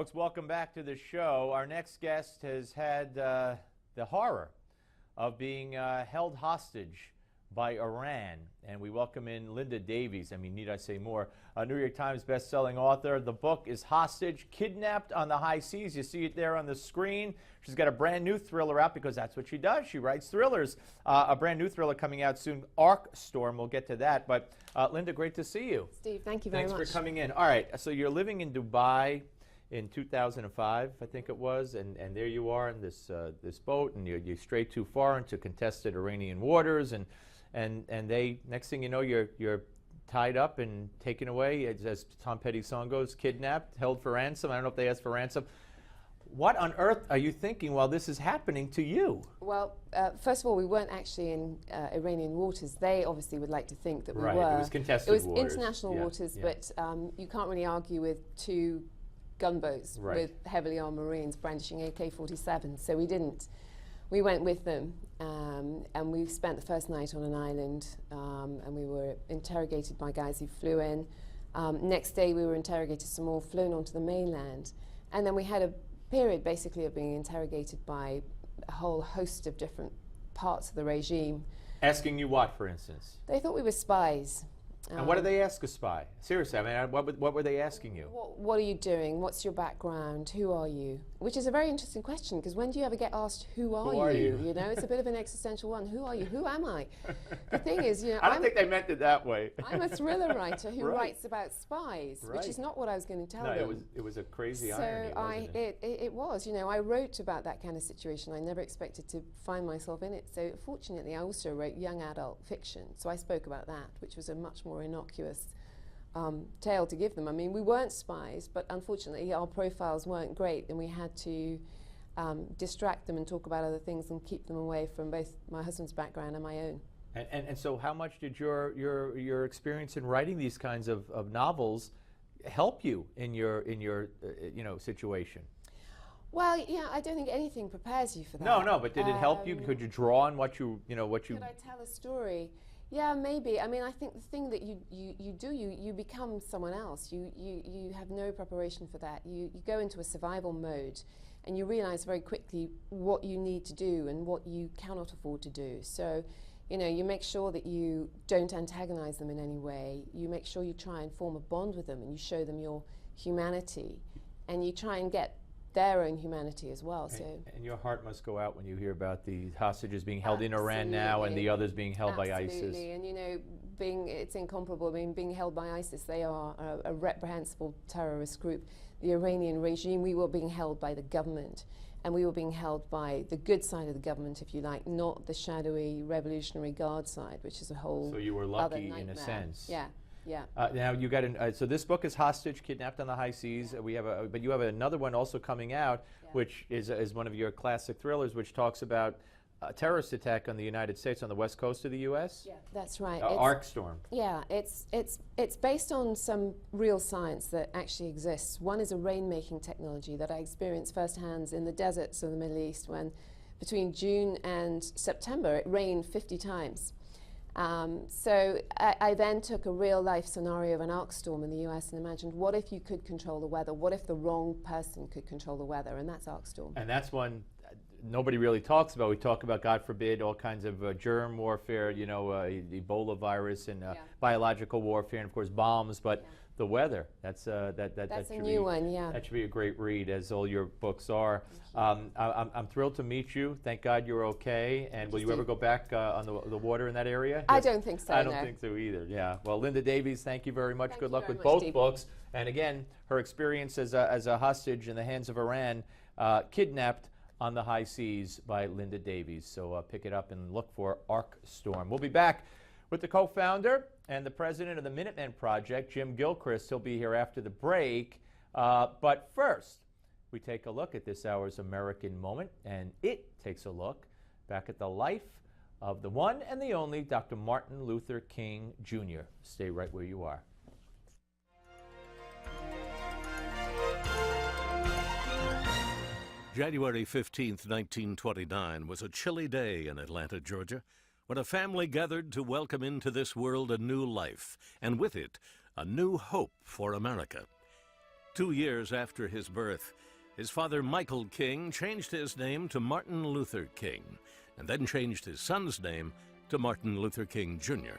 Folks, welcome back to the show. Our next guest has had the horror of being held hostage by Iran, and we welcome in Linda Davies. I mean, need I say more? A New York Times best-selling author. The book is Hostage, Kidnapped on the High Seas. You see it there on the screen. She's got a brand new thriller out because that's what she does. She writes thrillers. A brand new thriller coming out soon, Arc Storm. We'll get to that. But Linda, great to see you. Steve, thank you very much. Thanks for coming in. All right, so you're living in Dubai in 2005, I think it was, and there you are in this boat, and you're straight too far into contested Iranian waters, and they, next thing you know, you're tied up and taken away, as Tom Petty's song goes, kidnapped, held for ransom. I don't know if they asked for ransom. What on earth are you thinking while this is happening to you? Well, first of all, we weren't actually in Iranian waters. They obviously would like to think that we right. were. It was contested waters. It was international waters, but you can't really argue with two gunboats with heavily armed Marines brandishing AK-47, so we didn't. We went with them, and we spent the first night on an island, and we were interrogated by guys who flew in. Next day we were interrogated some more, flown onto the mainland, and then we had a period basically of being interrogated by a whole host of different parts of the regime. Asking you what, for instance? They thought we were spies. And what do they ask a spy? Seriously, I mean, what were they asking you? What are you doing? What's your background? Who are you? Which is a very interesting question, because when do you ever get asked, who are you? You know, it's a bit of an existential one. Who are you? Who am I? The thing is, you know, I don't think they meant it that way. I'm a thriller writer who writes about spies, which is not what I was going to tell them. No, it was a crazy irony, wasn't it? It was. You know, I wrote about that kind of situation. I never expected to find myself in it. So fortunately, I also wrote young adult fiction. So I spoke about that, which was a much more innocuous tale to give them. I mean, we weren't spies, but unfortunately our profiles weren't great, and we had to distract them and talk about other things and keep them away from both my husband's background and my own. And so how much did your experience in writing these kinds of novels help you in your you know, situation? Well, yeah, I don't think anything prepares you for that. No, but did it help you? Could you draw on what you know, what you... Could I tell a story? Yeah, maybe. I mean, I think the thing that you become someone else. You have no preparation for that. You go into a survival mode, and you realize very quickly what you need to do and what you cannot afford to do. So, you know, you make sure that you don't antagonize them in any way. You make sure you try and form a bond with them, and you show them your humanity, and you try and get their own humanity as well. And your heart must go out when you hear about the hostages being held in Iran now and the others being held by ISIS. Absolutely, and you know, it's incomparable. I mean, being held by ISIS, they are a reprehensible terrorist group. The Iranian regime, we were being held by the government, and we were being held by the good side of the government, if you like, not the shadowy Revolutionary Guard side, which is a whole So you were lucky in a sense. Yeah. Yeah. Now you got so this book is Hostage, Kidnapped on the High Seas. We have but you have another one also coming out, which is one of your classic thrillers, which talks about a terrorist attack on the United States on the west coast of the U.S. Yeah, that's right. Arc Storm. Yeah, it's based on some real science that actually exists. One is a rain-making technology that I experienced firsthand in the deserts of the Middle East, when between June and September it rained 50 times. So I then took a real-life scenario of an arc storm in the US and imagined, what if you could control the weather? What if the wrong person could control the weather? And that's arc storm. And that's one nobody really talks about. We talk about, God forbid, all kinds of germ warfare, you know, Ebola virus and biological warfare, and of course bombs, but the weather, that's a new one, yeah. That should be a great read, as all your books are. I'm thrilled to meet you. Thank God you're okay. And will you ever go back on the water in that area? I don't think so, I don't think so either, yeah. Well, Linda Davies, thank you very much. Good luck with both books. And again, her experience as a hostage in the hands of Iran, Kidnapped on the High Seas by Linda Davies. So pick it up and look for Arc Storm. We'll be back with the co-founder and the president of the Minutemen Project, Jim Gilchrist. He'll be here after the break. But first, we take a look at this hour's American Moment, and it takes a look back at the life of the one and the only Dr. Martin Luther King, Jr. Stay right where you are. January 15th, 1929 was a chilly day in Atlanta, Georgia, when a family gathered to welcome into this world a new life, and with it, a new hope for America. 2 years after his birth, his father Michael King changed his name to Martin Luther King, and then changed his son's name to Martin Luther King Jr.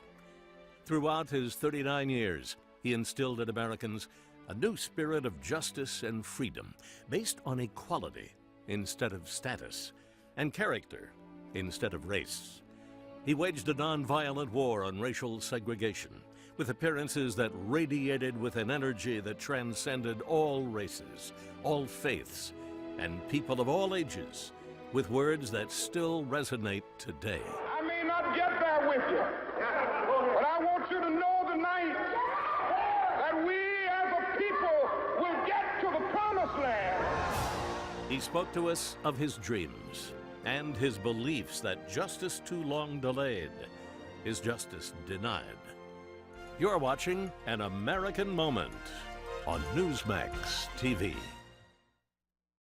Throughout his 39 years, he instilled in Americans a new spirit of justice and freedom based on equality instead of status, and character instead of race. He waged a nonviolent war on racial segregation, with appearances that radiated with an energy that transcended all races, all faiths, and people of all ages, with words that still resonate today. I may not get there with you, but I want you to know tonight that we as a people will get to the promised land. He spoke to us of his dreams and his beliefs that justice too long delayed is justice denied. You're watching An American Moment on Newsmax TV.